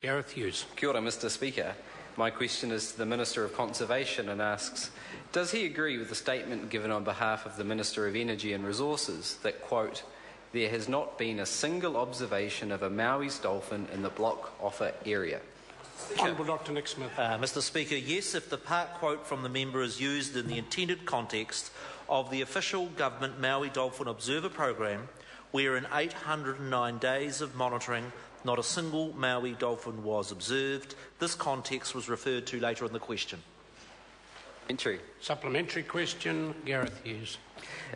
Gareth Hughes. Kia ora, Mr. Speaker. My question is to the Minister of Conservation and asks, does he agree with the statement given on behalf of the Minister of Energy and Resources that, quote, there has not been a single observation of a Maui's dolphin in the block offer area? Honourable Dr Nick Smith. Mr. Speaker, yes, if the part quote from the member is used in the intended context of the official government Maui Dolphin Observer Programme, where in 809 days of monitoring not a single Maui dolphin was observed. This context was referred to later in the question. Supplementary question, Gareth Hughes.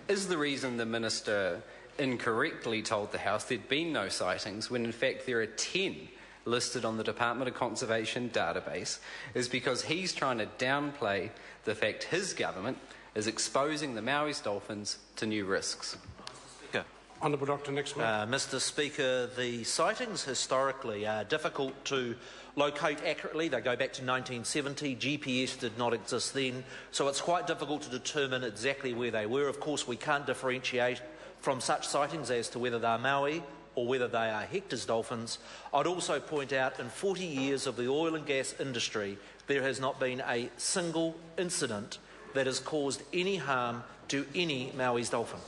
Is the reason the Minister incorrectly told the House there'd been no sightings when in fact there are 10 listed on the Department of Conservation database is because he's trying to downplay the fact his government is exposing the Maui's dolphins to new risks? Honourable Dr Nick Smith. Mr. Speaker, the sightings historically are difficult to locate accurately. They go back to 1970. GPS did not exist then, so it's quite difficult to determine exactly where they were. Of course, we can't differentiate from such sightings as to whether they're Maui or whether they are Hector's dolphins. I'd also point out in 40 years of the oil and gas industry, there has not been a single incident that has caused any harm to any Maui's dolphin.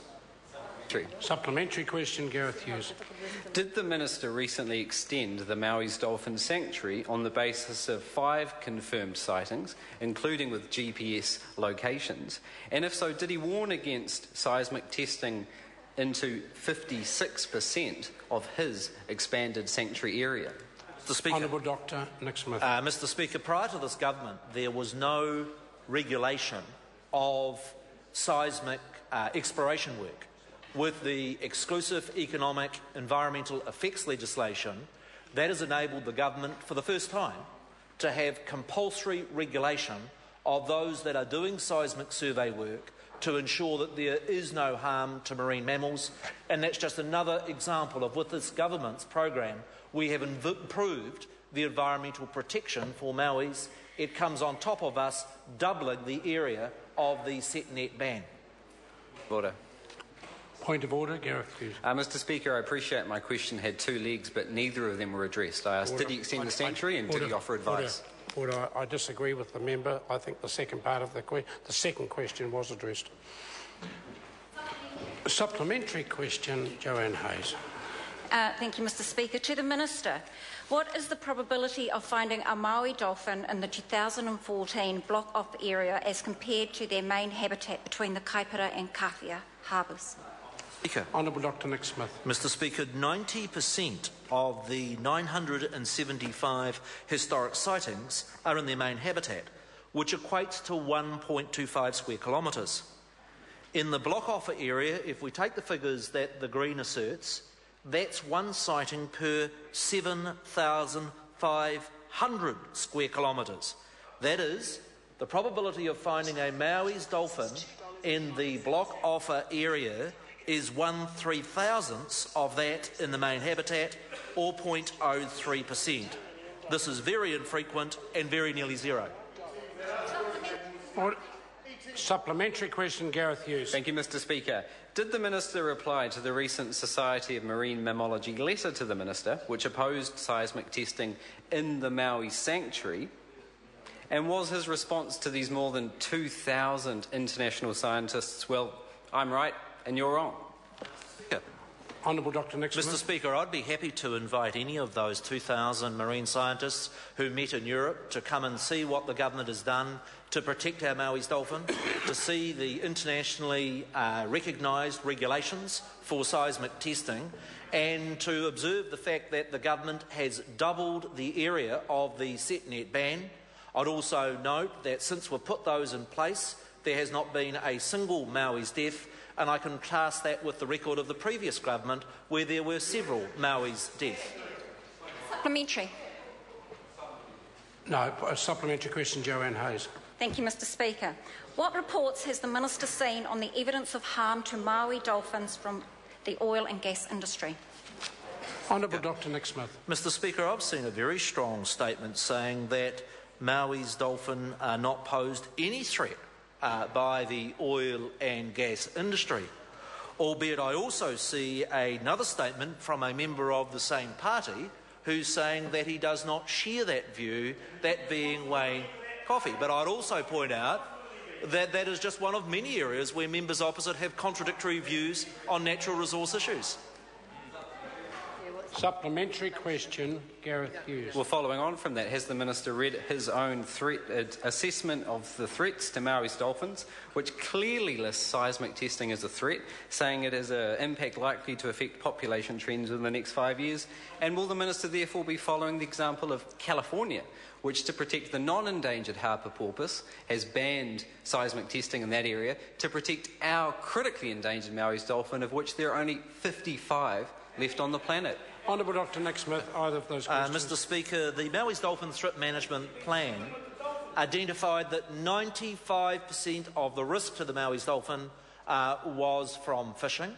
Supplementary question, Gareth Hughes. Did the Minister recently extend the Maui's Dolphin Sanctuary on the basis of 5 confirmed sightings, including with GPS locations? And if so, did he warn against seismic testing into 56% of his expanded sanctuary area? Mr. Speaker, Honourable Dr Nick Smith. Mr. Speaker, prior to this government, there was no regulation of seismic exploration work. With the exclusive economic environmental effects legislation, that has enabled the government for the first time to have compulsory regulation of those that are doing seismic survey work to ensure that there is no harm to marine mammals. And that's just another example of, with this government's program, we have improved the environmental protection for Maui's. It comes on top of us doubling the area of the set net ban. Order. Point of order, Gareth Hughes. Mr. Speaker, I appreciate my question had 2 legs, but neither of them were addressed. I asked, did he extend the sanctuary and did he offer advice? Order. I disagree with the member. I think the second part of the second question was addressed. Supplementary question, Joanne Hayes. Thank you, Mr. Speaker. To the Minister, what is the probability of finding a Maui dolphin in the 2014 block-off area as compared to their main habitat between the Kaipara and Kawhia harbours? Speaker. Honourable Dr Nick Smith. Mr. Speaker, 90% of the 975 historic sightings are in their main habitat, which equates to 1.25 square kilometres. In the block offer area, if we take the figures that the Green asserts, that's 1 sighting per 7,500 square kilometres. That is, the probability of finding a Maui's dolphin in the block offer area is 1/3000th of that in the main habitat, or 0.03%. This is very infrequent and very nearly zero. Supplementary question, Gareth Hughes. Thank you, Mr. Speaker. Did the Minister reply to the recent Society of Marine Mammalogy letter to the Minister, which opposed seismic testing in the Maui sanctuary? And was his response to these more than 2,000 international scientists, well, I'm right and you're wrong? Honourable Dr Nick Smith. Mr. Speaker, I'd be happy to invite any of those 2,000 marine scientists who met in Europe to come and see what the government has done to protect our Maui's dolphin, to see the internationally recognised regulations for seismic testing, and to observe the fact that the government has doubled the area of the set net ban. I'd also note that since we've put those in place, there has not been a single Maui's death, and I contrast that with the record of the previous government where there were several Maui's deaths. Supplementary. No, a supplementary question, Joanne Hayes. Thank you, Mr. Speaker. What reports has the Minister seen on the evidence of harm to Maui dolphins from the oil and gas industry? Honourable Dr Nick Smith. Mr. Speaker, I've seen a very strong statement saying that Maui's dolphin are not posed any threat by the oil and gas industry. Albeit I also see another statement from a member of the same party who's saying that he does not share that view, that being Wayne Coffey. But I'd also point out that that is just one of many areas where members opposite have contradictory views on natural resource issues. Supplementary question, Gareth Hughes. Well, following on from that, has the Minister read his own assessment of the threats to Māui's dolphins, which clearly lists seismic testing as a threat, saying it is an impact likely to affect population trends in the next 5 years? And will the Minister therefore be following the example of California, which, to protect the non-endangered harper porpoise, has banned seismic testing in that area to protect our critically endangered Māui's dolphin, of which there are only 55 left on the planet? Honourable Dr Nick Smith, either of those questions. Mr Speaker, the Māui's Dolphin Threat Management Plan identified that 95% of the risk to the Māui's dolphin was from fishing,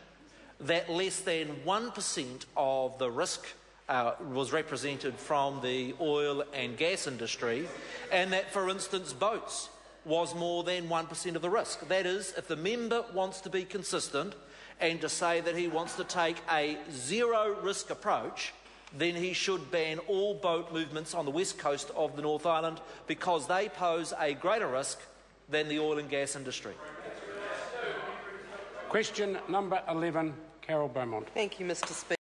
that less than 1% of the risk was represented from the oil and gas industry, and that, for instance, boats was more than 1% of the risk. That is, if the member wants to be consistent and to say that he wants to take a zero-risk approach, then he should ban all boat movements on the west coast of the North Island because they pose a greater risk than the oil and gas industry. Question number 11, Carol Beaumont. Thank you, Mr Speaker.